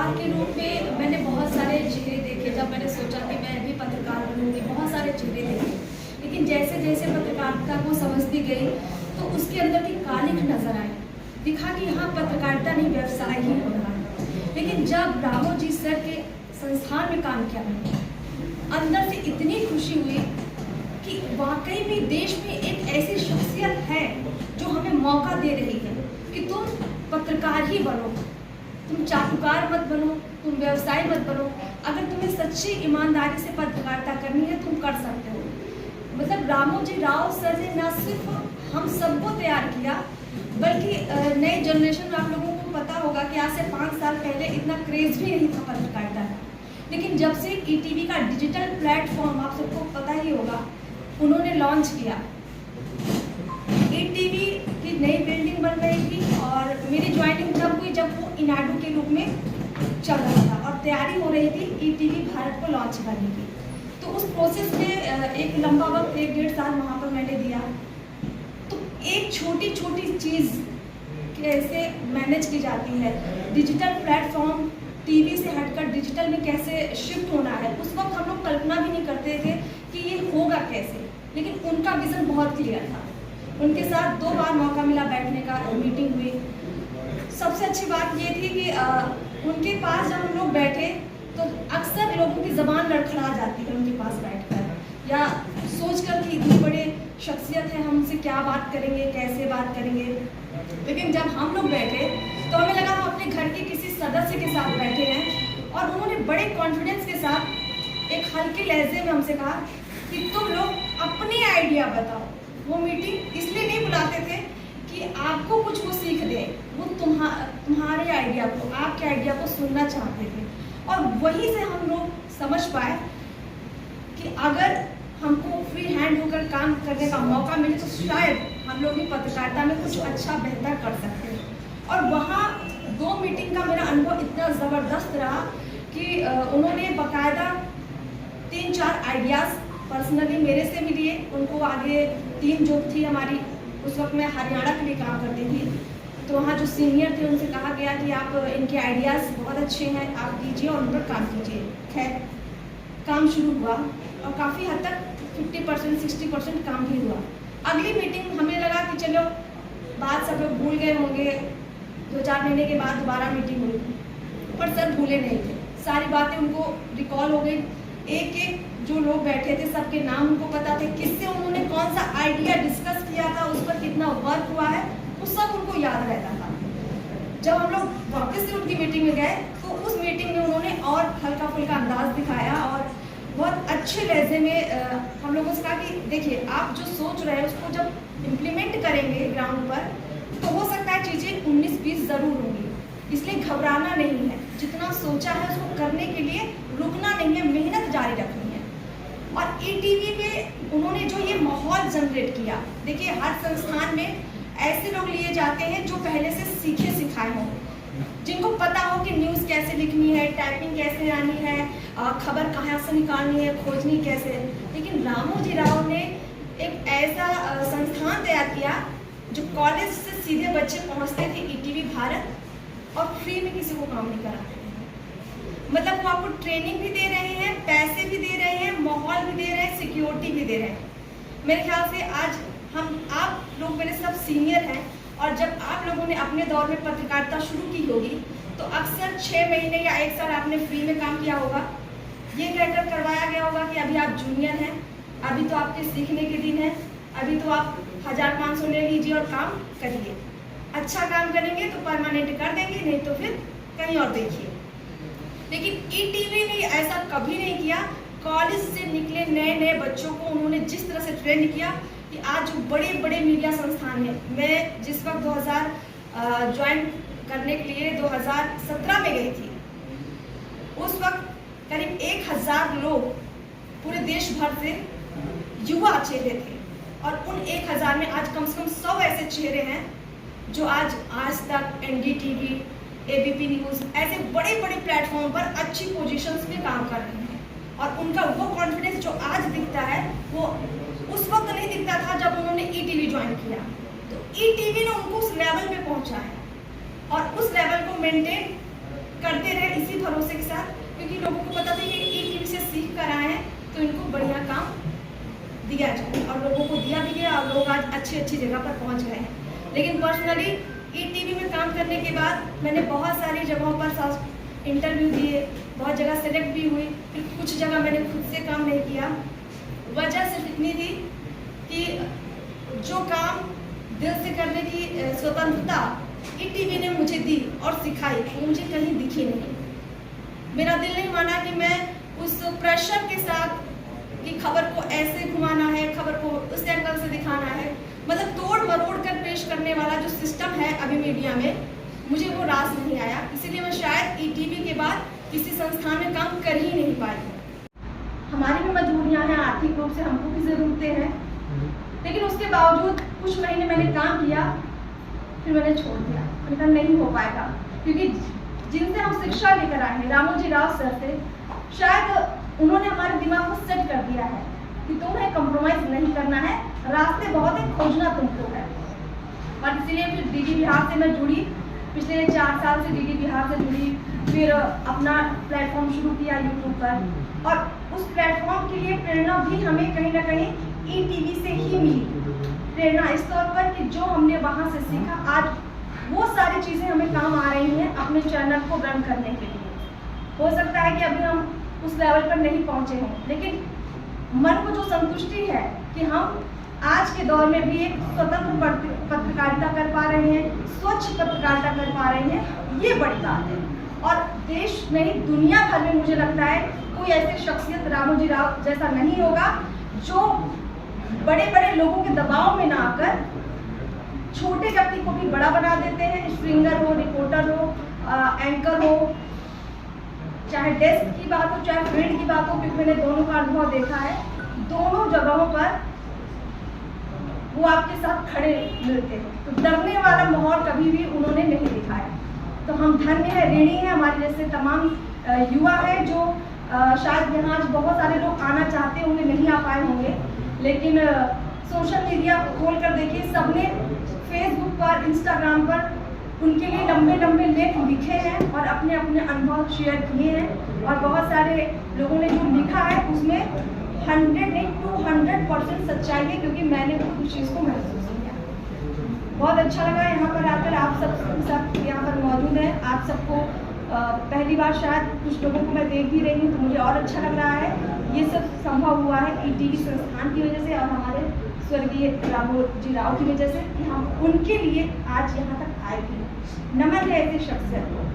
पत्रकार के रूप में मैंने बहुत सारे चेहरे देखे। जब मैंने सोचा कि मैं भी पत्रकार बनूंगी, बहुत सारे चेहरे देखे, लेकिन जैसे जैसे पत्रकारिता को समझती गई तो उसके अंदर की कालिख नजर आई। दिखा कि यहाँ पत्रकारिता नहीं, व्यवसाय ही हो रहा है। लेकिन जब रामोजी सर के संस्थान में काम किया मैंने, अंदर से इतनी खुशी हुई कि वाकई में देश में एक ऐसी शख्सियत है जो हमें मौका दे रही है कि तुम पत्रकार ही बनो, तुम चाटुकार मत बनो, तुम व्यवसाय मत बनो। अगर तुम्हें सच्ची ईमानदारी से पत्रकारिता करनी है तुम कर सकते हो। मतलब रामोजी राव सर ने न सिर्फ हम सबको तैयार किया, बल्कि नई जनरेशन में आप लोगों को पता होगा कि आज से 5 साल पहले इतना क्रेज भी नहीं था पत्रकारिता का। लेकिन जब से ईटीवी का डिजिटल प्लेटफॉर्म आप सबको पता ही होगा उन्होंने लॉन्च किया, ईटीवी की नई बिल्डिंग बन रही थी और मेरी ज्वाइनिंग तब हुई जब वो इनाडू के रूप में चल रहा था और तैयारी हो रही थी ईटीवी भारत को लॉन्च करने की। तो उस प्रोसेस में एक लंबा वक्त 1-1.5 साल वहाँ पर मैंने दिया। तो एक छोटी छोटी चीज़ कैसे मैनेज की जाती है, डिजिटल प्लेटफॉर्म टीवी से हटकर डिजिटल में कैसे शिफ्ट होना है, उस वक्त हम लोग कल्पना भी नहीं करते थे कि ये होगा कैसे। लेकिन उनका विज़न बहुत क्लियर था। उनके साथ 2 बार मौका मिला बैठने का, मीटिंग हुई। सबसे अच्छी बात ये थी कि उनके पास जब हम लोग बैठे तो अक्सर लोगों की ज़बान लड़खड़ा जाती है उनके पास बैठकर, या सोचकर कि इतनी बड़े शख्सियत है, हम उनसे क्या बात करेंगे, कैसे बात करेंगे। लेकिन जब हम लोग बैठे तो हमें लगा हम अपने घर के किसी सदस्य के साथ बैठे हैं और उन्होंने बड़े कॉन्फिडेंस के साथ एक हल्के लहजे में हमसे कहा कि तुम लोग अपनी आइडिया बताओ। वो मीटिंग इसलिए नहीं बुलाते थे कि आपको कुछ वो सीख दे, वो तुम्हारे आइडिया को, आपके आइडिया को सुनना चाहते थे। और वहीं से हम लोग समझ पाए कि अगर हमको फ्री हैंड होकर काम करने का मौका मिले तो शायद हम लोग भी पत्रकारिता में कुछ अच्छा बेहतर कर सकते हैं। और वहाँ 2 मीटिंग का मेरा अनुभव इतना ज़बरदस्त रहा कि उन्होंने बाकायदा 3-4 आइडियाज़ पर्सनली मेरे से भी लिए। उनको आगे टीम जो थी हमारी, उस वक्त मैं हरियाणा के लिए काम करती थी, तो वहाँ जो सीनियर थे उनसे कहा गया कि आप इनके आइडियाज़ बहुत अच्छे हैं, आप दीजिए और उन पर काम कीजिए। खैर काम शुरू हुआ और काफ़ी हद तक 50% 60% काम भी हुआ। अगली मीटिंग हमें लगा कि चलो बात सब लोग भूल गए होंगे, 2-4 महीने के बाद दोबारा मीटिंग हुई, पर सर भूले नहीं थे। सारी बातें उनको रिकॉल हो गई। एक जो लोग बैठे थे सबके नाम उनको पता थे, किससे उन्होंने कौन सा आइडिया डिस्कस किया था, उस पर कितना वर्क हुआ है, वो सब उनको याद रहता था। जब हम लोग वापस से उनकी मीटिंग में गए तो उस मीटिंग में उन्होंने और हल्का फुल्का अंदाज दिखाया और बहुत अच्छे लहजे में हम लोगों से कहा कि देखिए आप जो सोच रहे हैं उसको जब इम्प्लीमेंट करेंगे ग्राउंड पर तो हो सकता है चीज़ें 19-20 ज़रूर होंगी, इसलिए घबराना नहीं है। जितना सोचा है उसको करने के लिए रुकना नहीं है, मेहनत जारी रखनी है। और ईटीवी में उन्होंने जो ये माहौल जनरेट किया, देखिए हर संस्थान में ऐसे लोग लिए जाते हैं जो पहले से सीखे सिखाए हों, जिनको पता हो कि न्यूज़ कैसे लिखनी है, टाइपिंग कैसे आनी है, खबर कहाँ से निकालनी है, खोजनी कैसे है। लेकिन रामोजी राव ने एक ऐसा संस्थान तैयार किया जो कॉलेज से सीधे बच्चे पहुँचते थे ईटीवी भारत और फ्री में किसी को काम नहीं कराते थे। मतलब वो आपको ट्रेनिंग भी दे रहे हैं, पैसे भी दे रहे हैं, माहौल भी दे रहे हैं, सिक्योरिटी भी दे रहे हैं। मेरे ख्याल से आज आप लोग मेरे सब सीनियर हैं और जब आप लोगों ने अपने दौर में पत्रकारिता शुरू की होगी तो अक्सर 6 महीने या 1 साल आपने फ्री में काम किया होगा। ये कहकर करवाया गया होगा कि अभी आप जूनियर हैं, अभी तो आपके सीखने के दिन है, अभी तो आप 1500 ले लीजिए और काम करिए। अच्छा काम करेंगे तो परमानेंट कर देंगे, नहीं तो फिर कहीं और देखिए। लेकिन ईटीवी ने ऐसा कभी नहीं किया। कॉलेज से निकले नए बच्चों को उन्होंने जिस तरह से ट्रेन किया कि आज जो बड़े बड़े मीडिया संस्थान हैं, मैं जिस वक्त 2000 ज्वाइन करने के लिए 2017 में गई थी, उस वक्त करीब 1000 लोग पूरे देश भर से युवा चेहरे थे और उन 1000 में आज कम से कम 100 ऐसे चेहरे हैं जो आज तक, एनडीटीवी, एबीपी न्यूज़ ऐसे बड़े बड़े प्लेटफॉर्म पर अच्छी पोजीशंस में काम कर रहे हैं। और उनका वो कॉन्फिडेंस जो आज दिखता है वो उस वक्त नहीं दिखता था जब उन्होंने ईटीवी ज्वाइन किया। तो ईटीवी ने उनको उस लेवल पे पहुंचाया और उस लेवल को मेंटेन करते रहे इसी भरोसे के साथ, क्योंकि लोगों को पता था कि ईटीवी से सीख कर आए हैं तो इनको बढ़िया काम दिया जाए, और लोगों को दिया भी गया और लोग आज अच्छी अच्छी जगह पर पहुंच गए हैं। लेकिन पर्सनली ईटीवी में काम करने के बाद मैंने बहुत सारी जगहों पर इंटरव्यू दिए, बहुत जगह सेलेक्ट भी हुई, फिर कुछ जगह मैंने खुद से काम नहीं किया। वजह सिर्फ इतनी थी कि जो काम दिल से करने की स्वतंत्रता ईटीवी ने मुझे दी और सिखाई, वो मुझे कहीं दिखी नहीं। मेरा दिल नहीं माना कि मैं उस प्रेशर के साथ कि खबर को ऐसे घुमाना है, खबर को उस एंगल से दिखाना है, मतलब तोड़ मरोड़ कर पेश करने वाला जो सिस्टम है अभी मीडिया में, मुझे वो रास नहीं आया। इसीलिए मैं शायद ईटीवी के बाद किसी संस्थान में काम कर ही नहीं पाई। हमारी भी मजबूरियां हैं, आर्थिक रूप से हमको भी ज़रूरतें हैं, लेकिन उसके बावजूद कुछ महीने मैंने काम किया, फिर मैंने छोड़ दिया। मैंने कहा नहीं हो पाएगा, क्योंकि जिनसे हम शिक्षा लेकर आए हैं, रामोजी राव सर से, शायद उन्होंने हमारे दिमाग को सेट कर दिया है कि तुम्हें कंप्रोमाइज नहीं करना है, रास्ते बहुत है, खोजना तुमको है। और इसीलिए फिर डीडी बिहार से मैं जुड़ी, पिछले 4 साल से डीडी बिहार से जुड़ी, फिर अपना प्लेटफॉर्म शुरू किया यूट्यूब पर, और उस प्लेटफॉर्म के लिए प्रेरणा भी हमें कहीं ना कहीं ईटीवी से ही मिली। प्रेरणा इस तौर पर कि जो हमने वहाँ से सीखा, आज वो सारी चीज़ें हमें काम आ रही हैं अपने चैनल को रन करने के लिए। हो सकता है कि अभी हम उस लेवल पर नहीं पहुँचे हों, लेकिन मन को जो संतुष्टि है कि हम आज के दौर में भी एक स्वतंत्र पत्रकारिता कर पा रहे हैं, स्वच्छ पत्रकारिता कर पा रहे हैं, ये बड़ी बात है। और देश नहीं, दुनिया भर में मुझे लगता है कोई ऐसी शख्सियत रामोजी राव जैसा नहीं होगा, जो बड़े बड़े लोगों के दबाव में ना आकर छोटे व्यक्ति को भी बड़ा बना देते हैं। स्ट्रिंगर हो, रिपोर्टर हो, एंकर हो, चाहे डेस्क की बात हो, चाहे फील्ड की बात हो, क्योंकि मैंने दोनों का अनुभव देखा है। दोनों जगहों पर वो आपके साथ खड़े मिलते हैं, तो डरने वाला माहौल कभी भी उन्होंने नहीं दिखाया। तो हम धन्य है, ऋणी है, हमारे जैसे तमाम युवा है जो शायद यहाँ आज बहुत सारे लोग आना चाहते होंगे, नहीं आ पाए होंगे, लेकिन सोशल मीडिया खोल कर देखिए, सबने फेसबुक पर, इंस्टाग्राम पर उनके लिए लंबे लंबे लेख लिखे हैं और अपने अपने अनुभव शेयर किए हैं। और बहुत सारे लोगों ने जो लिखा है उसमें 100 नहीं 200% सच्चाई है, क्योंकि मैंने खुद उस चीज़ को महसूस किया। बहुत अच्छा लगा यहाँ पर आकर, आप सब यहाँ पर मौजूद हैं। आप सबको पहली बार शायद कुछ लोगों को मैं देख भी रही हूँ, तो मुझे और अच्छा लग रहा है। ये सब संभव हुआ है ईटीवी संस्थान की वजह से और हमारे स्वर्गीय रामोजी राव की वजह से, कि हम उनके लिए आज यहाँ तक आए भी हैं। नमन है ऐसी शख्सियत को।